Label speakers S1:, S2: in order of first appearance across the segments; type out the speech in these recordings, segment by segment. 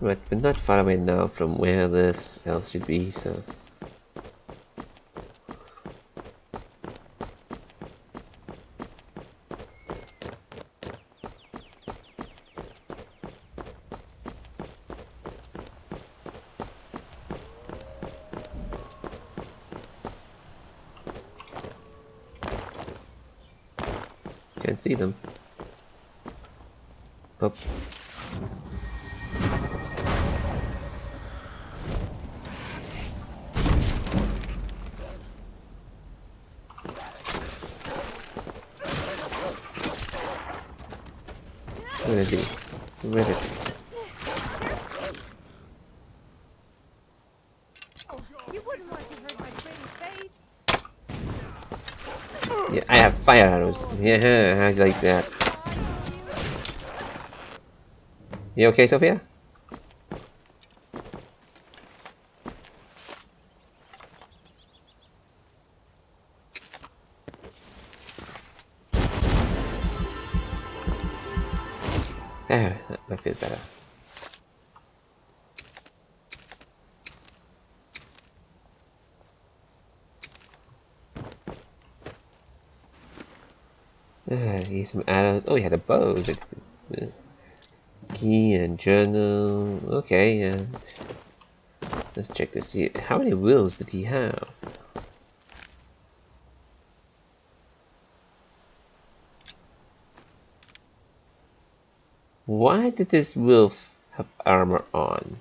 S1: But we're not far away now from where this elf should be, so... Can't see them. Oh. Where is he? Where is he?
S2: You wouldn't want to hurt my pretty face.
S1: Yeah, I have fire arrows. Yeah, I like that. You okay, Sophia? Ah, that feels better. Here's some arrows. Oh, he had a bow. Key and journal. Okay, let's check to see how many wheels did he have. Why did this wolf have armor on?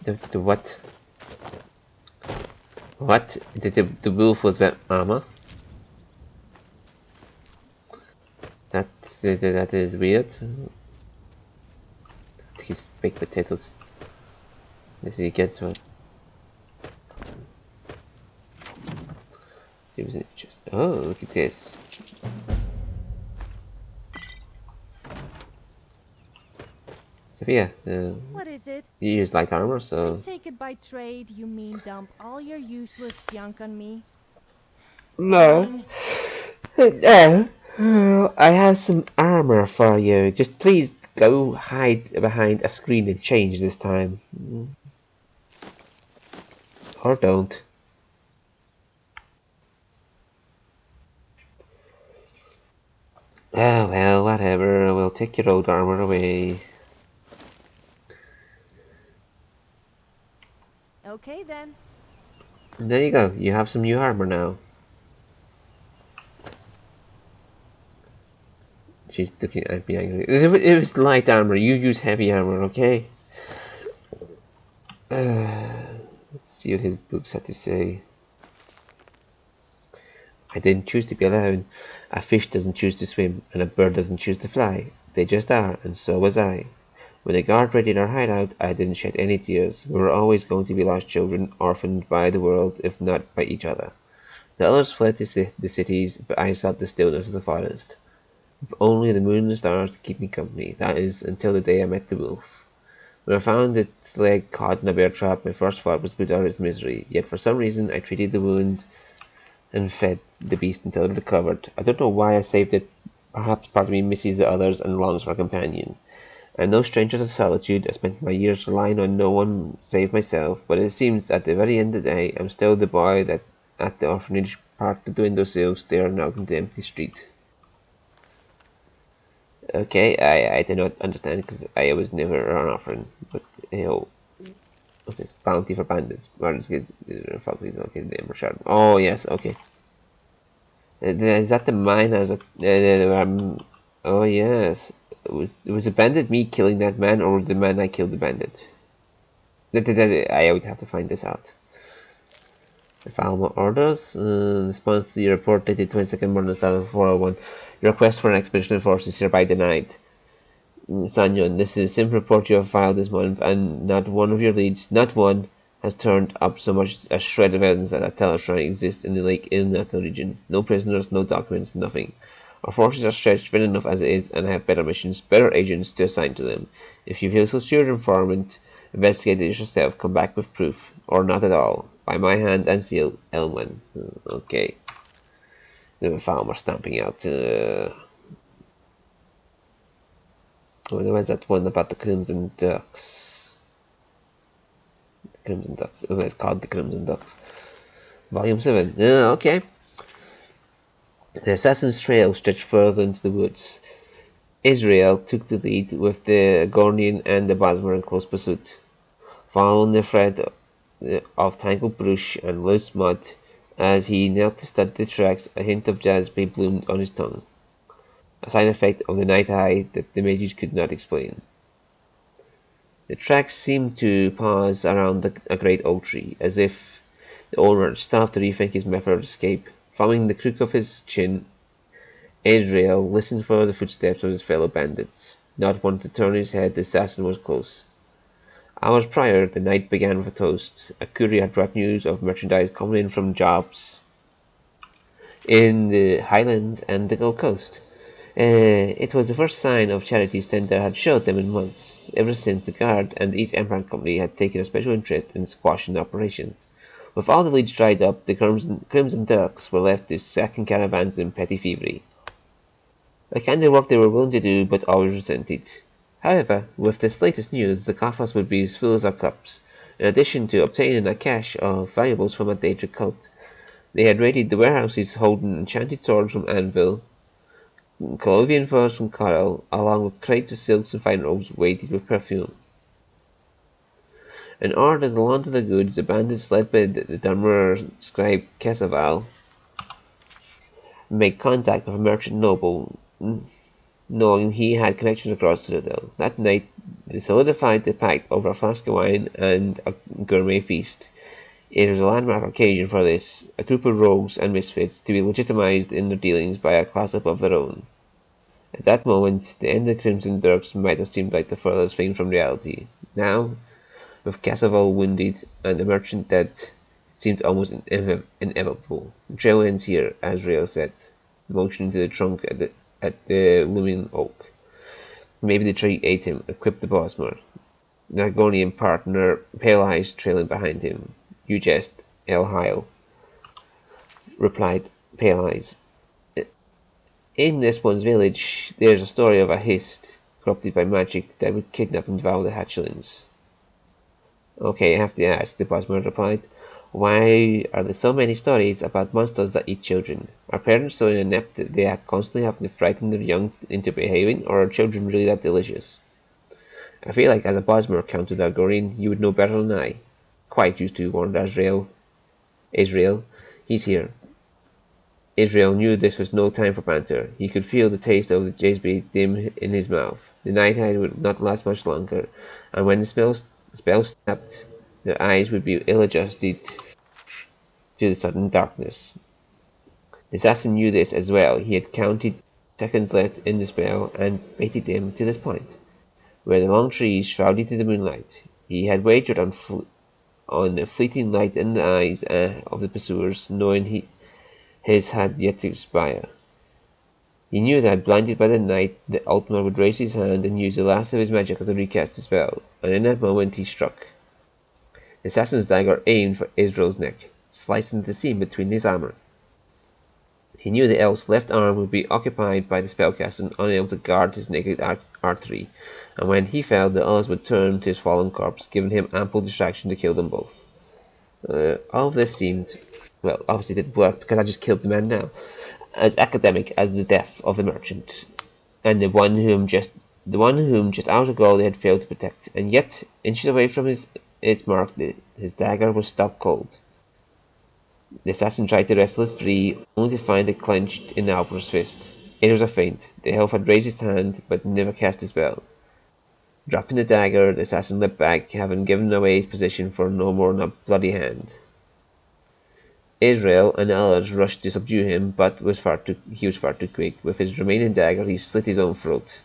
S1: The what? What? The wolf was wearing armor? That is weird. These baked potatoes. Let's see, he gets one. See what's in the chest. Oh, look at this. Sophia,
S2: What is it?
S1: you use light armor, so...
S2: I take it by trade you mean dump all your useless junk on me?
S1: No.
S2: Fine.
S1: I have some armor for you. Just please go hide behind a screen and change this time. Or don't. Oh well, whatever. We'll take your old armor away.
S2: Okay then.
S1: And there you go. You have some new armor now. She's looking at me angry. It was light armor. You use heavy armor, okay? Let's see what his books had to say. I didn't choose to be alone. A fish doesn't choose to swim, and a bird doesn't choose to fly. They just are, and so was I. When the guard raided our hideout, I didn't shed any tears. We were always going to be lost children, orphaned by the world, if not by each other. The others fled to the cities, but I sought the stillness of the forest. With only the moon and stars to keep me company, that is, until the day I met the wolf. When I found its leg caught in a bear trap, my first thought was to put out its misery, yet for some reason I treated the wound and fed the beast until it recovered. I don't know why I saved it. Perhaps part of me misses the others and longs for a companion. I'm no stranger to solitude. I spent my years relying on no one save myself, but it seems at the very end of the day I'm still the boy that at the orphanage parked at the windowsill staring out into the empty street. Okay, I do not understand because I was never an orphan, but you know, what's this? Bounty for bandits. Okay, the Ember Shard. Oh yes, okay. Is that the mine? I was like, oh yes. Was the bandit me killing that man, or was the man I killed the bandit? I would have to find this out. I filed my orders. Response to your report dated 22nd morning, 401. Your request for an expedition force is hereby denied. Sanyon, this is a simple report you have filed this month, and not one of your leads, not one, has turned up so much as a shred of evidence that a Teller shrine exists in the Lake Ilnathal region. No prisoners, no documents, nothing. Our forces are stretched thin enough as it is, and I have better missions, better agents to assign to them. If you feel so sure, informant, investigate it yourself, come back with proof, or not at all. By my hand and seal, Elwyn. Okay. The farmer stamping out. Where's that one about the Crimson Ducks? The Crimson Ducks. Oh, it's called the Crimson Ducks. Volume 7. Okay. The assassin's trail stretched further into the woods. Israel took the lead with the Gornian and the Bosmer in close pursuit. Following the thread of tangled brush and loose mud, as he knelt to study the tracks, a hint of jasmine bloomed on his tongue, a side effect of the night eye that the mages could not explain. The tracks seemed to pause around a great oak tree, as if the owner had stopped to rethink his method of escape. Following the crook of his chin, Azrael listened for the footsteps of his fellow bandits. Not one to turn his head, the assassin was close. Hours prior, the night began with a toast. A courier had brought news of merchandise coming in from jobs in the Highlands and the Gold Coast. It was the first sign of charity Stender had showed them in months, ever since the Guard and the East Empire Company had taken a special interest in squashing operations. With all the leads dried up, the Crimson Ducks were left to sacking caravans in petty thievery. The kind of work they were willing to do, but always resented. However, with this latest news, the coffers would be as full as our cups. In addition to obtaining a cache of valuables from a Daedric cult, they had raided the warehouses holding enchanted swords from Anvil, Colovian furs from Coral, along with crates of silks and fine robes weighted with perfume. In order to launder the goods, the bandits led by the Dunmer scribe Casaval made contact with a merchant noble, knowing he had connections across Citadel. That night, they solidified the pact over a flask of wine and a gourmet feast. It was a landmark occasion for this, a group of rogues and misfits to be legitimized in their dealings by a class above their own. At that moment, the end of the Crimson Dirks might have seemed like the furthest thing from reality. Now, with Cassaval wounded and the merchant dead, it seemed almost inevitable. The trail ends here, Azrael said, motioning to the trunk at the looming oak. Maybe the tree ate him, equipped the Bosmer. The Argonian partner, Pale Eyes, trailing behind him. You jest, El Heil, replied Pale Eyes. In this one's village, there's a story of a Hist, corrupted by magic, that would kidnap and devour the hatchlings. Okay, I have to ask, the Bosmer replied. Why are there so many stories about monsters that eat children? Are parents so inept that they are constantly having to frighten their young into behaving, or are children really that delicious? I feel like as a Bosmer, countered Argonian, you would know better than I. Quite used to, warned Azrael. He's here. Israel knew this was no time for banter. He could feel the taste of the jasmine dim in his mouth. The night tide would not last much longer, and when the spell snapped, their eyes would be ill-adjusted to the sudden darkness. The assassin knew this as well. He had counted seconds left in the spell and baited them to this point, where the long trees shrouded in the moonlight. He had wagered on the fleeting light in the eyes of the pursuers, knowing his had yet to expire. He knew that, blinded by the night, the Ultimate would raise his hand and use the last of his magic to recast the spell, and in that moment he struck. The assassin's dagger aimed for Israel's neck, slicing the seam between his armor. He knew the elf's left arm would be occupied by the spellcaster, unable to guard his naked artery, and when he fell, the others would turn to his fallen corpse, giving him ample distraction to kill them both. All of this seemed, well, obviously didn't work because I just killed the man now, as academic as the death of the merchant, and the one whom just hours ago they had failed to protect, and yet, inches away from its mark, his dagger was stopped cold. The assassin tried to wrestle it free, only to find it clenched in the Alper's fist. It was a feint. The elf had raised his hand, but never cast his spell. Dropping the dagger, the assassin leapt back, having given away his position for no more than a bloody hand. Israel and the others rushed to subdue him, but he was far too quick. With his remaining dagger, he slit his own throat,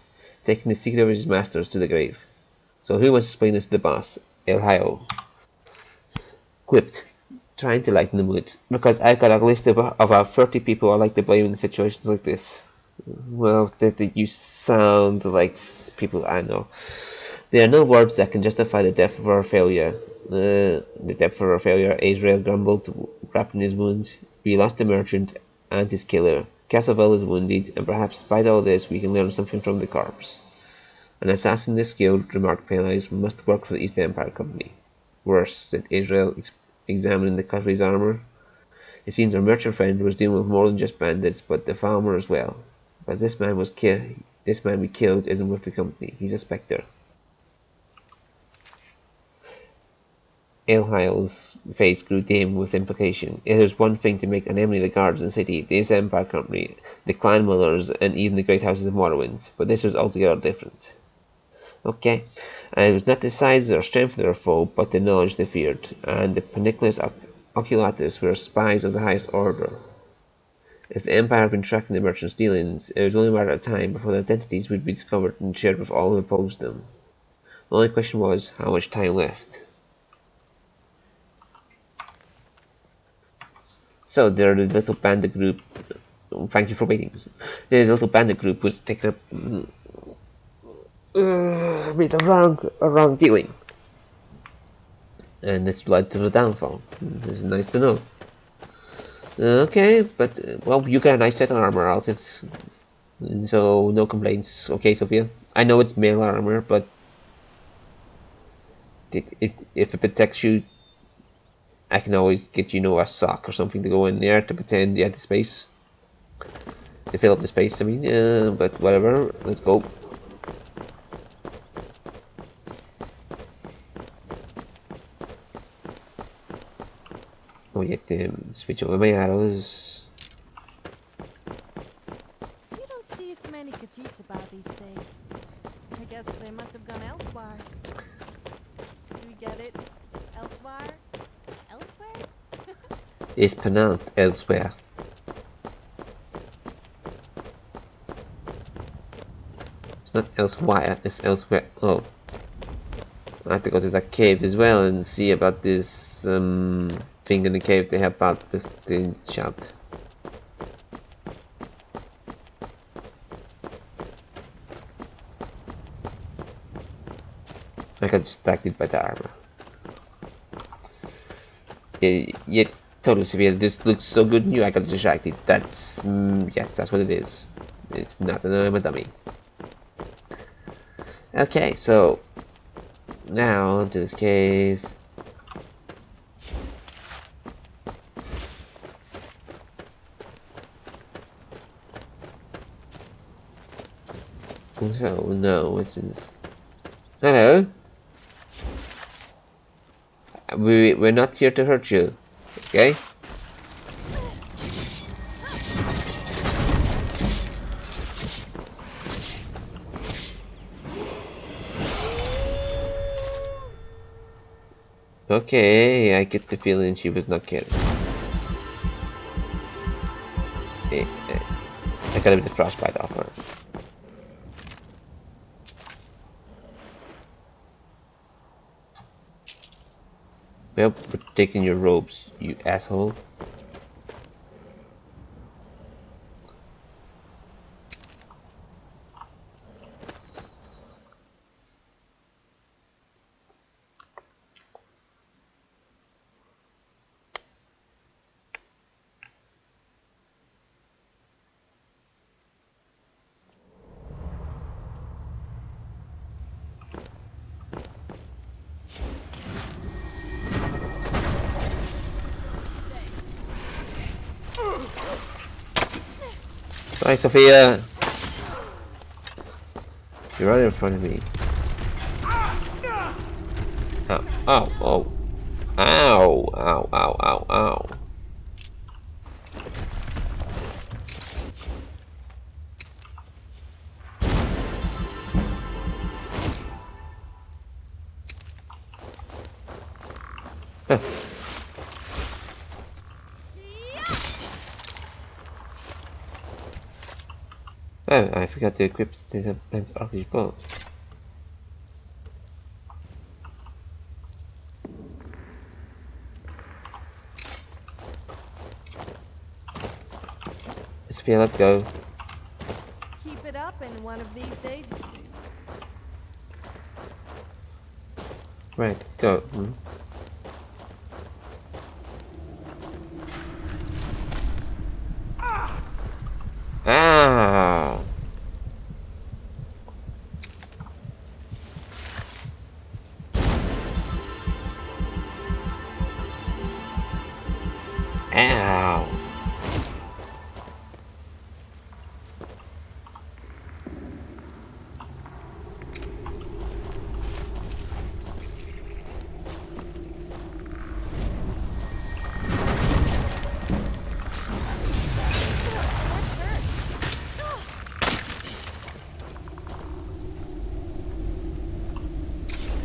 S1: taking the secret of his masters to the grave. So who wants to explain this to the boss? El Hayo quipped, trying to lighten the mood, because I've got a list of about 30 people I like to blame in situations like this. Well, you sound like people I know. There are no words that can justify the depth of our failure. The depth of our failure, Azrael grumbled, wrapping his wound. We lost the merchant, and his killer. Castleville is wounded, and perhaps despite all this, we can learn something from the corpse. An assassin this skilled, remarked Pale-Eyes, must work for the East Empire Company. Worse, said Israel, examining the cutlery's armor. It seems our merchant friend was dealing with more than just bandits, but the farmer as well. But this man we killed isn't with the company. He's a spectre. Elhile's face grew dim with implication. It is one thing to make an enemy of the guards in the city, the East Empire Company, the clan Millers, and even the great houses of Morrowind, but this was altogether different. Okay, and it was not the size or strength of their foe, but the knowledge they feared, and the Panicles Oculatus were spies of the highest order. If the Empire had been tracking the merchants' dealings, it was only a matter of time before their identities would be discovered and shared with all who opposed them. The only question was, how much time left? So the little bandit group, thank you for waiting. The little bandit group was taken up with a wrong dealing, and this led to the downfall. This is nice to know. Okay, but well, you got a nice set of armor out, so no complaints. Okay, Sophia, I know it's mail armor, but if it protects you, I can always get a sock or something to go in there to pretend you had the space. To fill up the space, I mean, but whatever, let's go. Oh, you have to switch over my arrows.
S2: You don't see as many Khajiits about these days. I guess they must have gone elsewhere. Do you get it? Elsewhere? Elsewhere?
S1: It's pronounced elsewhere. It's not elsewhere, it's elsewhere. Oh. I have to go to that cave as well and see about this thing in the cave they have about with the enchant. I got distracted by the armor. Yeah, totally severe. This looks so good new. I got distracted. That's yes, that's what it is. It's not a dummy. Okay, so now into this cave. So no, it's in. Hello. We're not here to hurt you, okay? Okay, I get the feeling she was not kidding. I got a bit of frostbite off her. Well, we're taking your robes, you asshole. Hi, Sophia. You're right in front of me. Ow, ow, oh. Ow, ow, ow, ow, ow. Huh. Oh, I forgot to equip the Prince Archie's bow. Sophia, let's go.
S2: Keep it up, and one of these days.
S1: Right, let's go. Ow! Ow!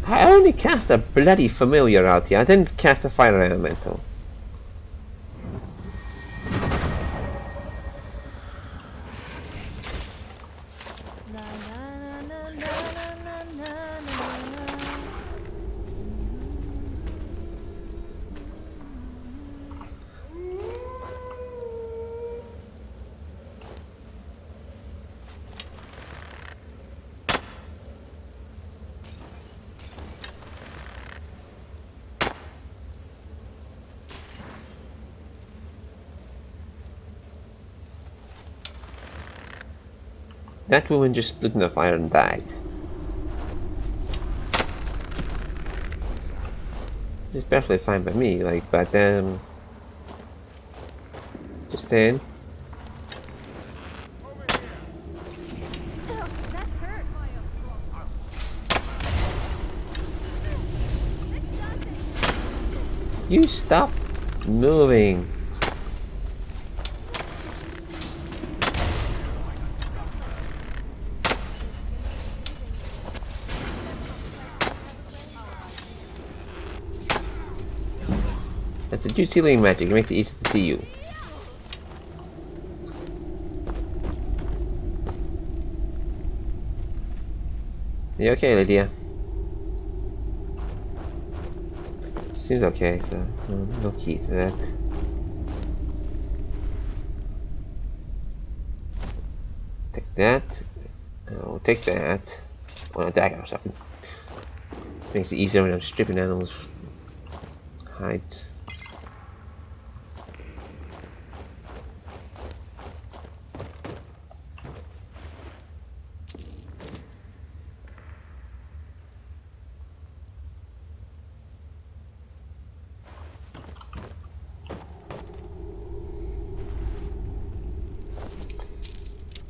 S1: I only cast a bloody familiar out here. I didn't cast a fire elemental.
S2: Na, na, na, na, na, na, na, na.
S1: That woman just stood in the fire and died. This is perfectly fine by me, like, but just saying.
S2: That hurt.
S1: You stop moving. That's a juicy lane magic. It makes it easy to see you. You okay, Lydia? Seems okay, so no key to that. Take that. I'll take that. Well, dagger or something. Makes it easier when I'm stripping animals' hides.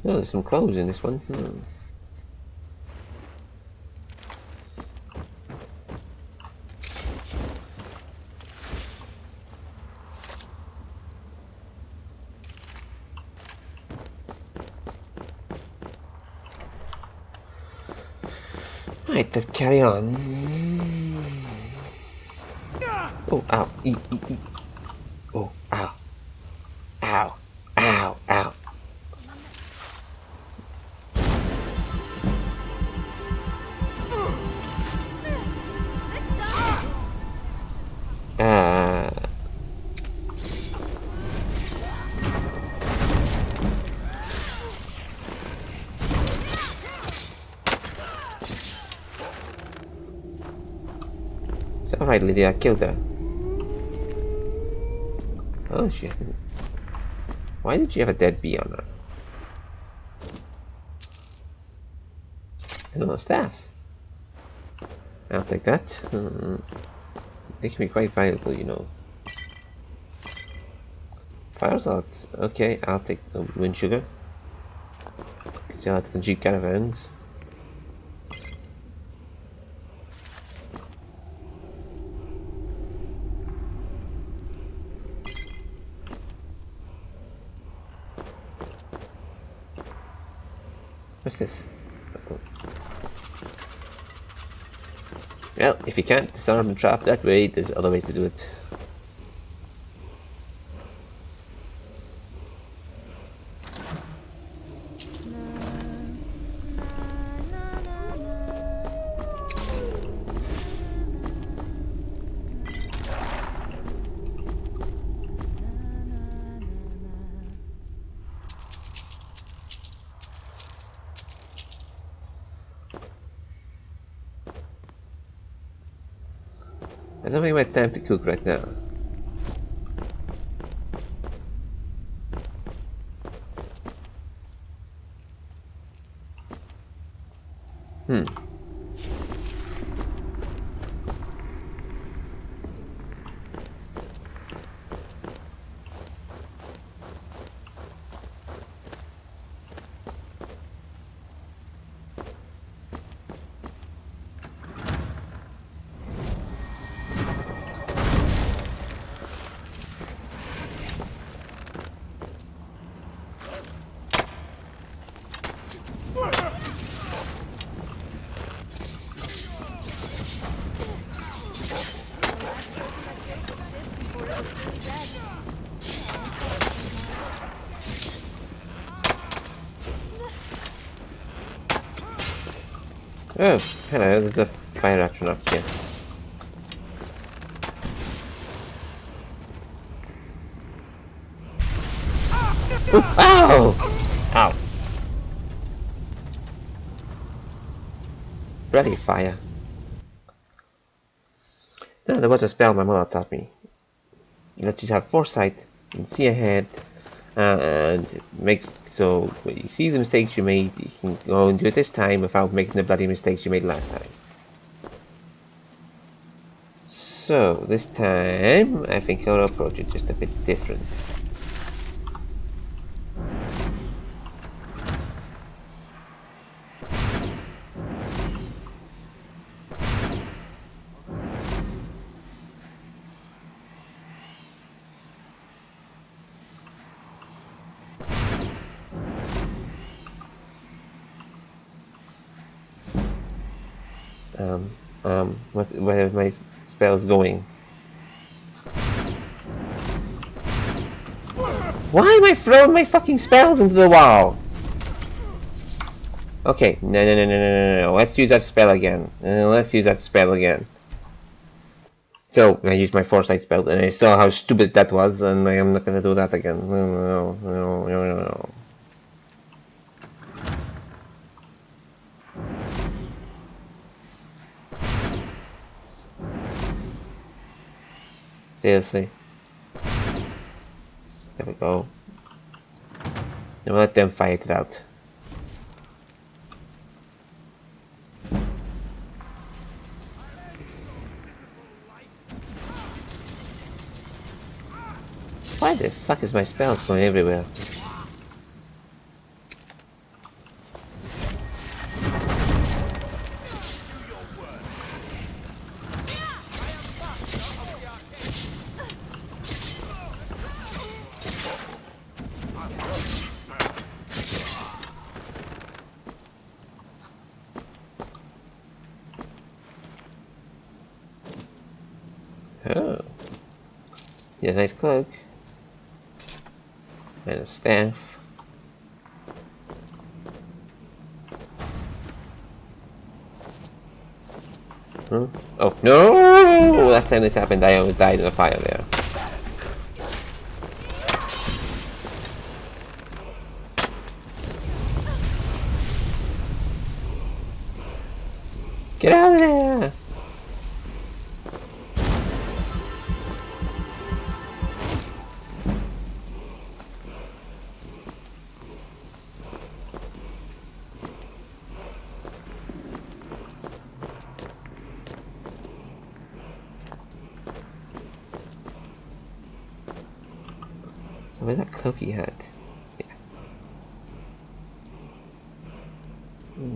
S1: Oh, there's some clothes in this one. Right, let's carry on. Oh, ow. Oh, ow. Ow. Ow. Ow. It's alright, Lydia, I killed her. Oh shit. Why did she have a dead bee on her? And on a staff. I'll take that. They can be quite valuable, you know. Fire salts. Okay, I'll take the wind sugar. Sell it to the Jeep caravans. What's this? Oh. Well, if you can't disarm and trap that way, there's other ways to do it. I don't think we have time to cook right now. Hmm.
S2: The last person that kicked was stiff before it was really dead.
S1: Oh, hello, there's a fire astronaut here. Ooh, ow! Ow. Bloody fire. No, there was a spell my mother taught me. It lets you have foresight and see ahead, and makes so when you see the mistakes you made, you can go and do it this time without making the bloody mistakes you made last time. So this time, I think I'll approach it just a bit different. Where my spell's going. Why am I throwing my fucking spells into the wall? Okay, no. Let's use that spell again. Let's use that spell again. So, I used my foresight spell, and I saw how stupid that was, and I am not gonna do that again. No. Seriously. There we go. Now let them fight it out. Why the fuck is my spells going everywhere? Oh. Yeah, nice cloak. And a staff. Hmm? Oh, no! Last time this happened, I almost died in a fire there. Get out of there! Where's that cloak he had? Yeah.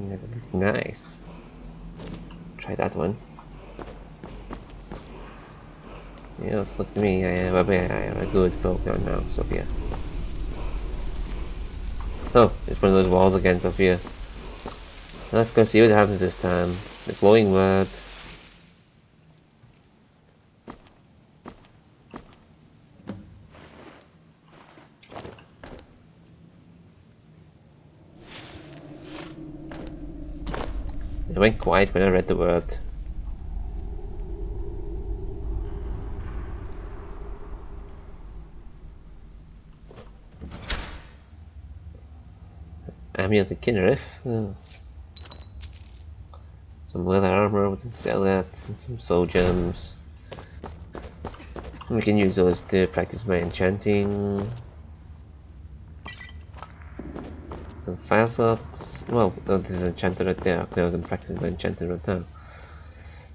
S1: That looks nice. Try that one. Yeah, look at me. I have a good cloak on now, Sophia. Oh, it's one of those walls again, Sophia. Let's go see what happens this time. The glowing word. It went quiet when I read the word. Amulet of Kinnereth. Oh. Some leather armor, we can sell that. And some Soulgems. We can use those to practice my enchanting. some fire slots. Well, oh, there's an enchanter right there. I wasn't practicing my enchanter right now.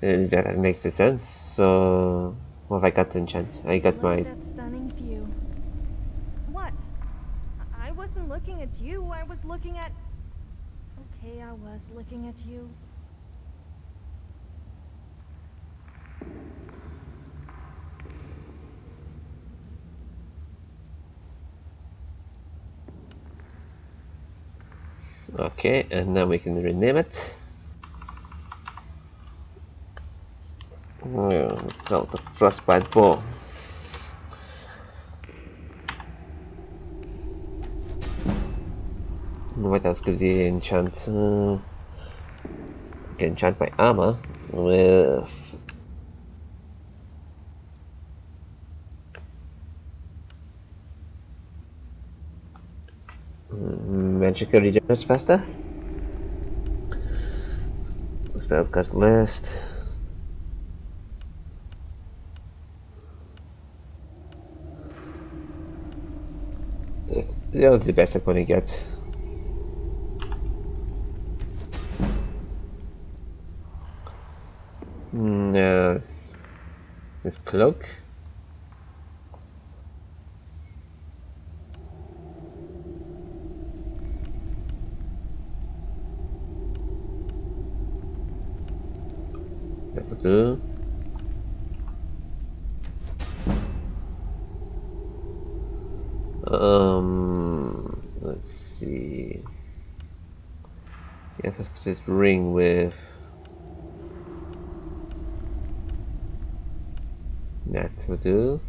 S1: That makes sense. So, what have I got to enchant? I
S2: Just
S1: got
S2: look
S1: my.
S2: at that stunning view. What? I wasn't looking at you. I was looking at. Okay, I was looking at you.
S1: Okay, and now we can rename it. Call the Frostbite Bow. What else could you enchant? I can enchant my armor with magical regenerates faster. Spells cast list. Yeah, that's the best I'm gonna get. This cloak. That'll do. Let's see. Yes, let's put this ring with that will do.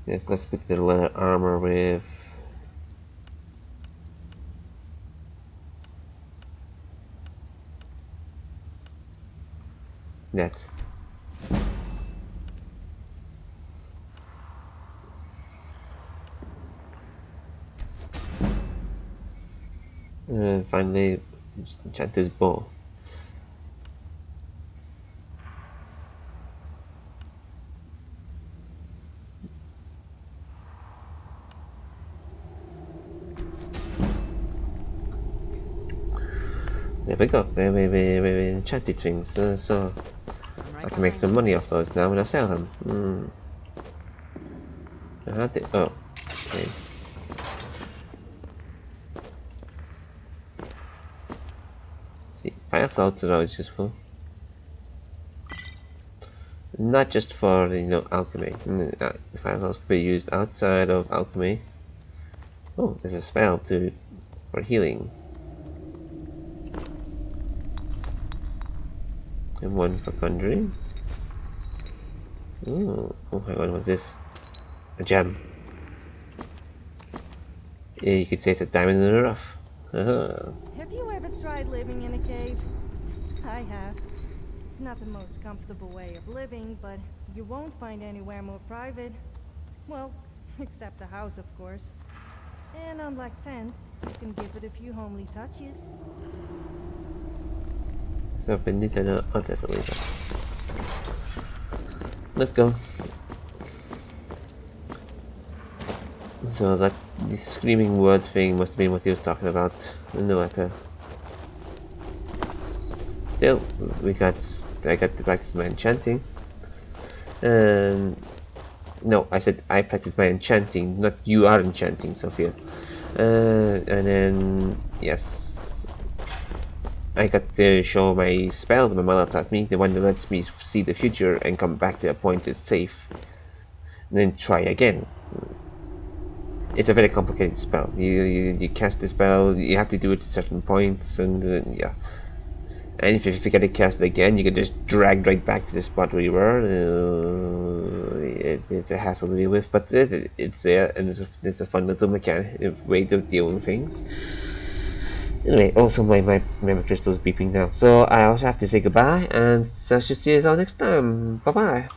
S1: Yes, let's put the leather armor with that. And finally, just enchant this bow. There we go. We enchanted things. So I can make some money off those now when I sell them. How did? Oh, okay. See, fire salts are always useful. Not just for alchemy. Fire salts can be used outside of alchemy. Oh, there's a spell for healing. And one for conjuring. Ooh, oh my god, what's this? A gem. Yeah, you could say it's a diamond in the rough.
S2: Have you ever tried living in a cave? I have. It's not the most comfortable way of living, but you won't find anywhere more private. Well, except the house, of course. And unlike tents, you can give it a few homely touches.
S1: So we need to know. Oh, there's a lever. Let's go. So that the screaming word thing must have been what he was talking about in the letter. Still, I got to practice my enchanting. And no, I said I practice my enchanting, not you are enchanting, Sophia. And then yes, I got to show my spell that my mother taught me, the one that lets me see the future and come back to a point that's safe, and then try again. It's a very complicated spell. You cast the spell, you have to do it at certain points, and yeah. And if you forget to cast it again, you can just drag right back to the spot where you were. It's a hassle to deal with, but it's there, and it's a fun little mechanic way of dealing with things. Anyway, also my memory crystal is beeping now, so I also have to say goodbye, and so I shall see you all next time. Bye bye.